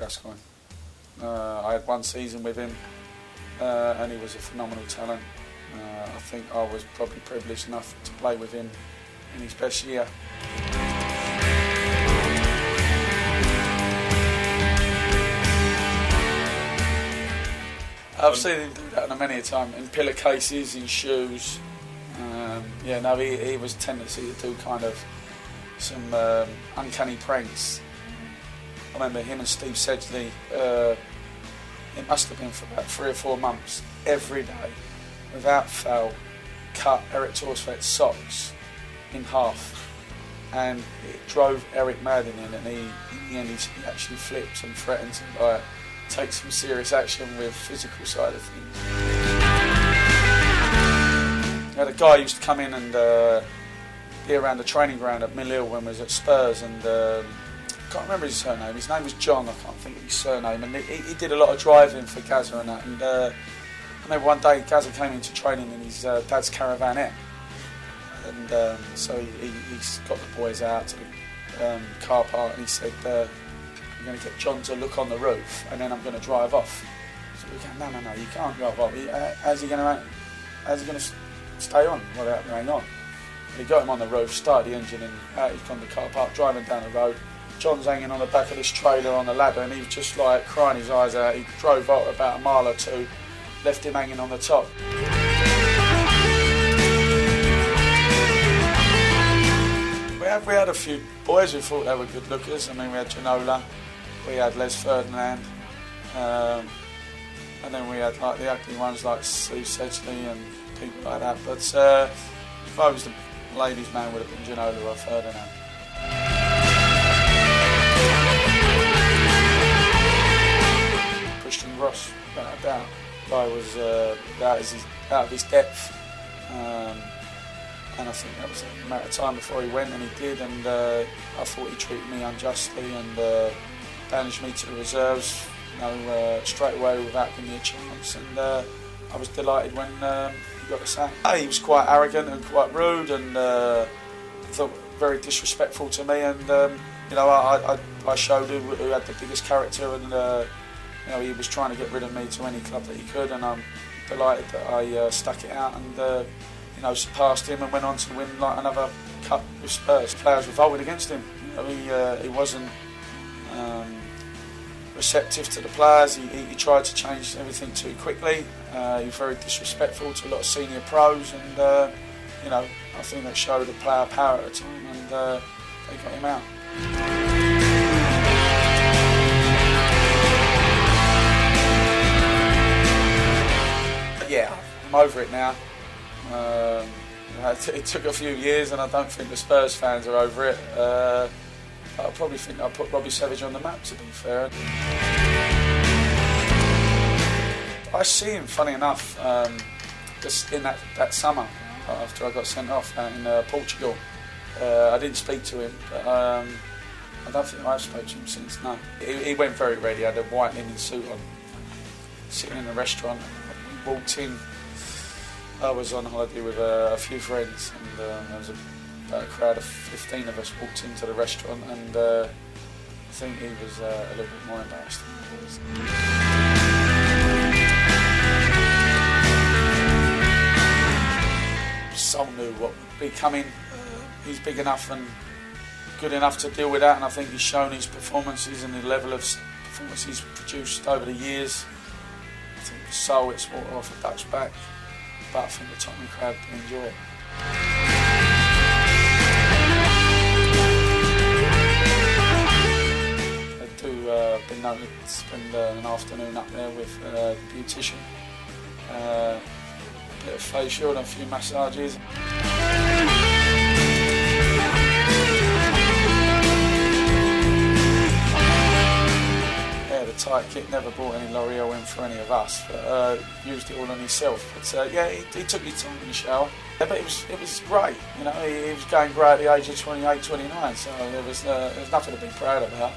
Gascoigne. I had one season with him, and he was a phenomenal talent. I think I was probably privileged enough to play with him in his best year. I've seen him do that many a time, in pillowcases, in shoes. He was a tendency to do kind of some uncanny pranks. I remember him and Steve Sedgley, it must have been for about 3 or 4 months, every day, without fail, cut Eric Torsfett's socks in half. And it drove Eric mad in the end, and in the end he actually flipped and threatened to take some serious action with physical side of things. The guy used to come in and be around the training ground at Mill Hill when we was at Spurs, and I can't remember his surname. His name was John. I can't think of his surname. And he did a lot of driving for Gazza and that. And I remember one day Gazza came into training in his dad's Caravanette, and so he got the boys out to the car park, and he said, "I'm going to get John to look on the roof, and then I'm going to drive off." So we go, no, you can't drive off. How's he going to stay on without going on? And he got him on the roof, started the engine, and out he's gone to the car park, driving down the road. John's hanging on the back of this trailer on the ladder, and he was just like crying his eyes out. He drove out about a mile or two, left him hanging on the top. We had a few boys who thought they were good lookers. I mean, we had Ginola, we had Les Ferdinand, and then we had like the ugly ones like Steve Sedgley and people like that. But if I was the ladies' man, would have been Ginola or Ferdinand. Christian Ross, without a doubt. The guy was out of his depth. And I think that was a matter of time before he went, and he did, and I thought he treated me unjustly and banished me to the reserves, straight away without giving me a chance, and I was delighted when he got the sack. He was quite arrogant and quite rude, and I thought very disrespectful to me, and I showed who had the biggest character, and he was trying to get rid of me to any club that he could, and I'm delighted that I stuck it out and surpassed him and went on to win like another cup with Spurs. Players revolted against him. He wasn't receptive to the players. He tried to change everything too quickly. He was very disrespectful to a lot of senior pros, and I think that showed the player power at the time, and they got him out. But yeah, I'm over it now. It took a few years, and I don't think the Spurs fans are over it. I probably think I put Robbie Savage on the map, to be fair. I see him, funny enough, just in that summer after I got sent off in Portugal. I didn't speak to him, but I don't think I've spoken to him since, no. He went very ready, he had a white linen suit on, sitting in a restaurant. We walked in. I was on holiday with a few friends, and there was about a crowd of 15 of us walked into the restaurant, and I think he was a little bit more embarrassed than I was. Sol knew what would be coming. He's big enough and good enough to deal with that, and I think he's shown his performances and the level of performance he's produced over the years. I think for Sol it's water off a duck's back. But I think the Tottenham crowd can enjoy it. I do been known to spend an afternoon up there with the beautician. A bit of facial and a few massages. The tight kit never brought any L'Oreal in for any of us, but used it all on himself. But he took his time in the shower. Yeah, but it was great, he was going great at the age of 28, 29, so there was nothing to be proud about.